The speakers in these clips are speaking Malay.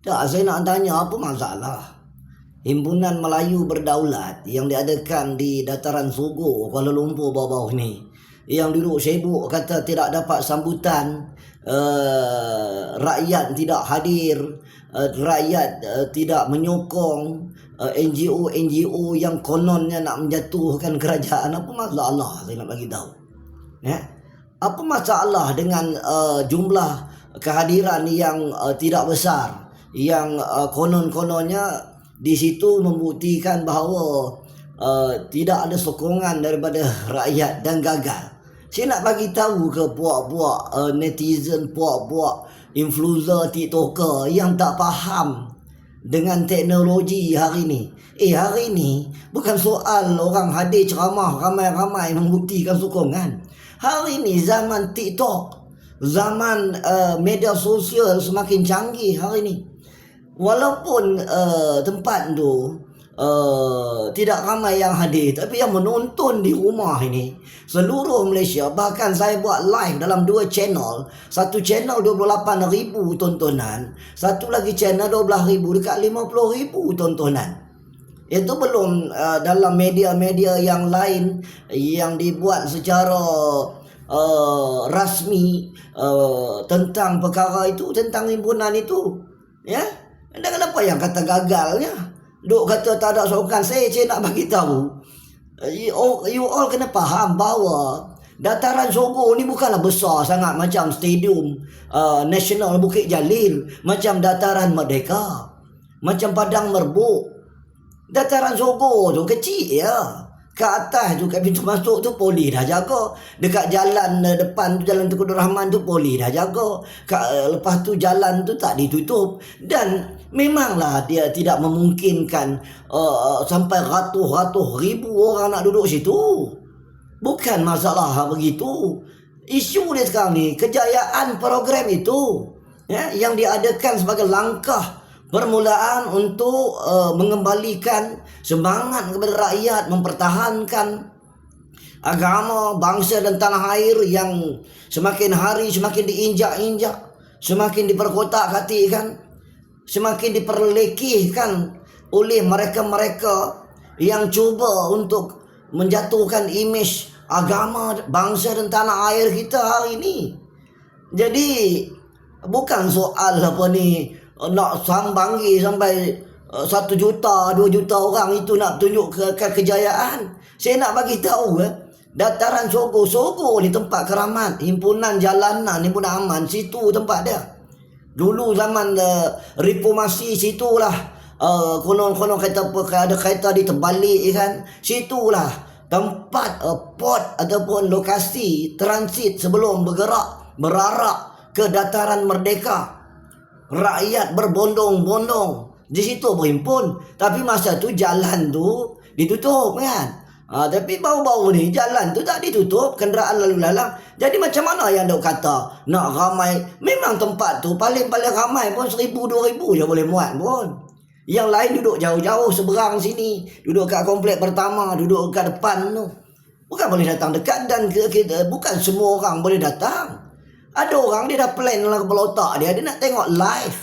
Tak, saya nak tanya apa masalah Himpunan Melayu Berdaulat yang diadakan di Dataran Sogo, Kuala Lumpur bawah-bawah ni, yang duduk sibuk kata tidak dapat sambutan, rakyat tidak hadir, rakyat tidak menyokong NGO yang kononnya nak menjatuhkan kerajaan. Apa masalah? Saya nak bagi tahu. Apa masalah dengan jumlah kehadiran yang tidak besar, yang konon-kononnya di situ membuktikan bahawa tidak ada sokongan daripada rakyat dan gagal. Saya nak bagi tahu ke puak-puak netizen, puak-puak influencer, tiktoker yang tak faham dengan teknologi hari ni. Hari ni bukan soal orang hadir ceramah ramai-ramai membuktikan sokongan. Hari ni zaman TikTok, zaman media sosial semakin canggih hari ni. Walaupun tempat tu tidak ramai yang hadir, tapi yang menonton di rumah ini seluruh Malaysia. Bahkan saya buat live dalam 2 channel. Satu channel 28,000 tontonan, satu lagi channel 12,000, dekat 50,000 tontonan. Itu belum dalam media-media yang lain yang dibuat secara rasmi tentang perkara itu, tentang himpunan itu. Dan kenapa yang kata gagalnya? Duk kata tak ada sokongan. Saya nak bagi tahu, you all kena faham bahawa Dataran Sogo ni bukanlah besar sangat macam Stadium Nasional Bukit Jalil, macam Dataran Merdeka, macam Padang Merbuk. Dataran Sogo tu kecil ya. Kat atas tu, kat pintu masuk tu poli dah jaga. Dekat jalan depan tu, jalan Tengku Abdul Rahman tu poli dah jaga. Lepas tu jalan tu tak ditutup. Dan memanglah dia tidak memungkinkan sampai ratus-ratus ribu orang nak duduk situ. Bukan masalah begitu. Isu dia sekarang ni kejayaan program itu, yang diadakan sebagai langkah permulaan untuk mengembalikan semangat kepada rakyat, mempertahankan agama, bangsa dan tanah air yang semakin hari semakin diinjak-injak, semakin diperkotak-katikkan, semakin diperlekehkan oleh mereka-mereka yang cuba untuk menjatuhkan imej agama, bangsa dan tanah air kita hari ini. Jadi bukan soal apa ni nak sambangi sampai 1 juta, 2 juta orang itu nak tunjukkan kejayaan. Saya nak bagi tahu Dataran Sogo ni tempat keramat, himpunan jalanan, himpunan aman, situ tempat dia. Dulu zaman reformasi, situlah konon-konon kata ada kereta diterbalik kan. Situlah tempat port ataupun lokasi transit sebelum berarak ke Dataran Merdeka. Rakyat berbondong-bondong di situ berhimpun. Tapi masa tu jalan tu ditutup kan. Tapi baru-baru ni jalan tu tak ditutup, kenderaan lalu lalang. Jadi macam mana yang dok kata nak ramai? Memang tempat tu paling-paling ramai pun 1,000-2,000 je boleh muat pun. Yang lain duduk jauh-jauh seberang sini, duduk kat komplek pertama, duduk kat depan tu. Bukan boleh datang dekat, dan bukan semua orang boleh datang. Ada orang dia dah plan dalam kepala otak dia nak tengok live.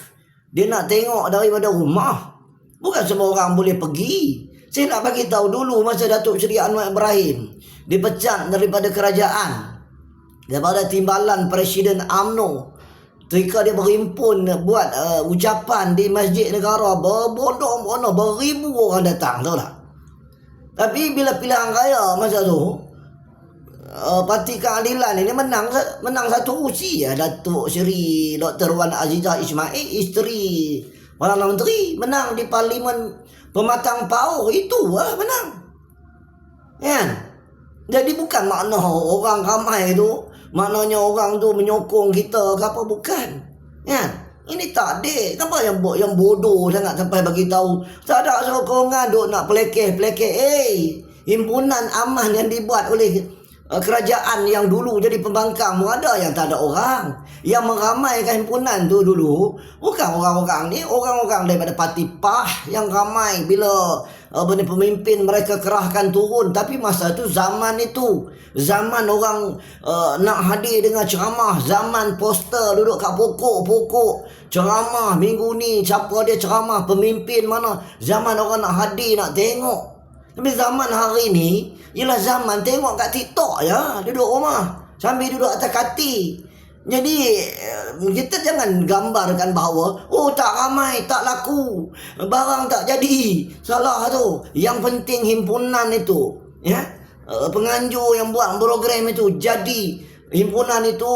Dia nak tengok daripada rumah. Bukan semua orang boleh pergi. Saya nak bagi tahu dulu masa Datuk Seri Anwar Ibrahim dipecat daripada kerajaan, daripada timbalan Presiden UMNO, ketika dia berhimpun buat ucapan di Masjid Negara, berbondong-bondong, beribu orang datang, tahu tak? Tapi bila pilihan raya masa tu, Parti Keadilan ini menang satu kursi ya. Datuk Seri Dr. Wan Azizah Ismail, isteri Perdana Menteri, menang di Parlimen Pematang Pauh. Itu menang kan. Jadi bukan makna orang ramai tu maknanya orang tu menyokong kita ke apa, bukan kan. Ini tak ada. Kenapa yang bodoh sangat sampai bagi tahu tak ada sokongan, duk nak pelekeh. Himpunan aman yang dibuat oleh kerajaan yang dulu jadi pembangkang, ada yang tak ada orang. Yang meramaikan himpunan tu dulu bukan orang-orang ni, orang-orang daripada parti PAH yang ramai bila pemimpin mereka kerahkan turun. Tapi masa tu zaman itu, zaman orang nak hadir dengan ceramah, zaman poster duduk kat pokok-pokok ceramah minggu ni, siapa dia ceramah, pemimpin mana, zaman orang nak hadir nak tengok. Tapi zaman hari ni ialah zaman tengok kat TikTok ya, duduk rumah sambil duduk atas kati. Jadi kita jangan gambarkan bahawa tak ramai, tak laku, barang tak jadi. Salah tu. Yang penting himpunan itu, ya, penganjur yang buat program itu jadi, himpunan itu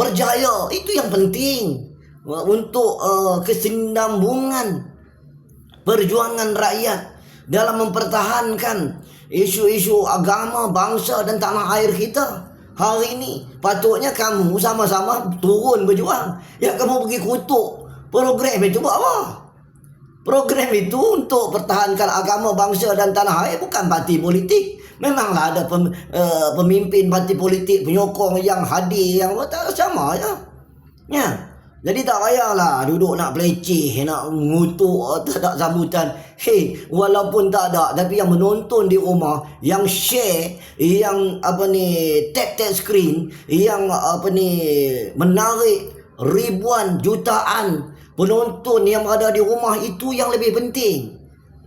berjaya. Itu yang penting untuk kesinambungan perjuangan rakyat dalam mempertahankan isu-isu agama, bangsa dan tanah air kita. Hari ini patutnya kamu sama-sama turun berjuang. Ya, kamu pergi kutuk program itu buat apa? Program itu untuk pertahankan agama, bangsa dan tanah air, bukan parti politik. Memanglah ada pemimpin parti politik, penyokong yang hadir, yang sama je. Ya. Jadi tak payahlah duduk nak peleceh, nak mengutuk, tak ada sambutan. Walaupun tak ada, tapi yang menonton di rumah, yang share, yang tap screen, yang menarik ribuan jutaan penonton yang berada di rumah, itu yang lebih penting.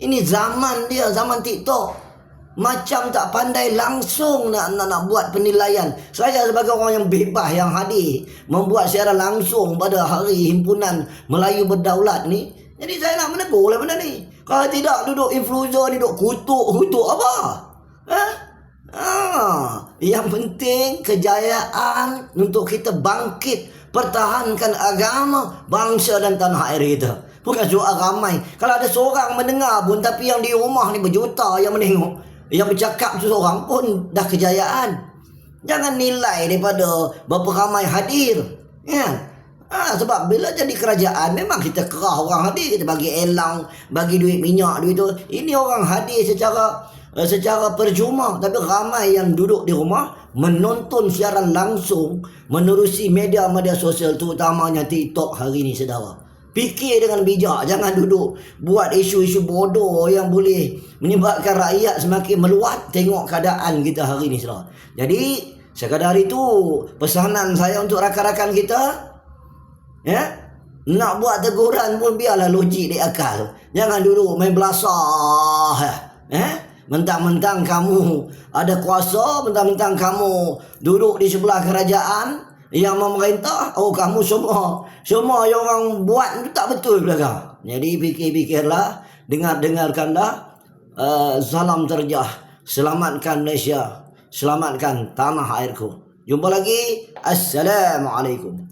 Ini zaman dia, zaman TikTok. Macam tak pandai langsung nak buat penilaian. Saya sebagai orang yang bebas, yang hadir, membuat siaran langsung pada hari Himpunan Melayu Berdaulat ni. Jadi saya nak menegur lah benda ni. Kalau tidak, duduk influencer ni duduk kutuk apa? Yang penting kejayaan untuk kita bangkit, pertahankan agama, bangsa dan tanah air kita. Bukan soal ramai. Kalau ada seorang mendengar pun, tapi yang di rumah ni berjuta yang menengok, yang bercakap tu seorang pun dah kejayaan. Jangan nilai daripada berapa ramai hadir, ya. Sebab bila jadi kerajaan, memang kita kerah orang hadir, kita bagi elang, bagi duit minyak, duit tu. Ini orang hadir secara percuma, tapi ramai yang duduk di rumah menonton siaran langsung menerusi media-media sosial, terutamanya TikTok hari ni, saudara. Fikir dengan bijak, jangan duduk buat isu-isu bodoh yang boleh menyebabkan rakyat semakin meluat tengok keadaan kita hari ni, saudara. Jadi sekadar itu pesanan saya untuk rakan-rakan kita, ya. Nak buat teguran pun biarlah logik di akal. Jangan duduk main belasah, mentang-mentang kamu ada kuasa, mentang-mentang kamu duduk di sebelah kerajaan yang memerintah, kamu semua yang orang buat itu tak betul belakang. Jadi fikir-fikirlah, dengarkanlah. Salam terjah, selamatkan Malaysia, selamatkan tanah airku. Jumpa lagi. Assalamualaikum.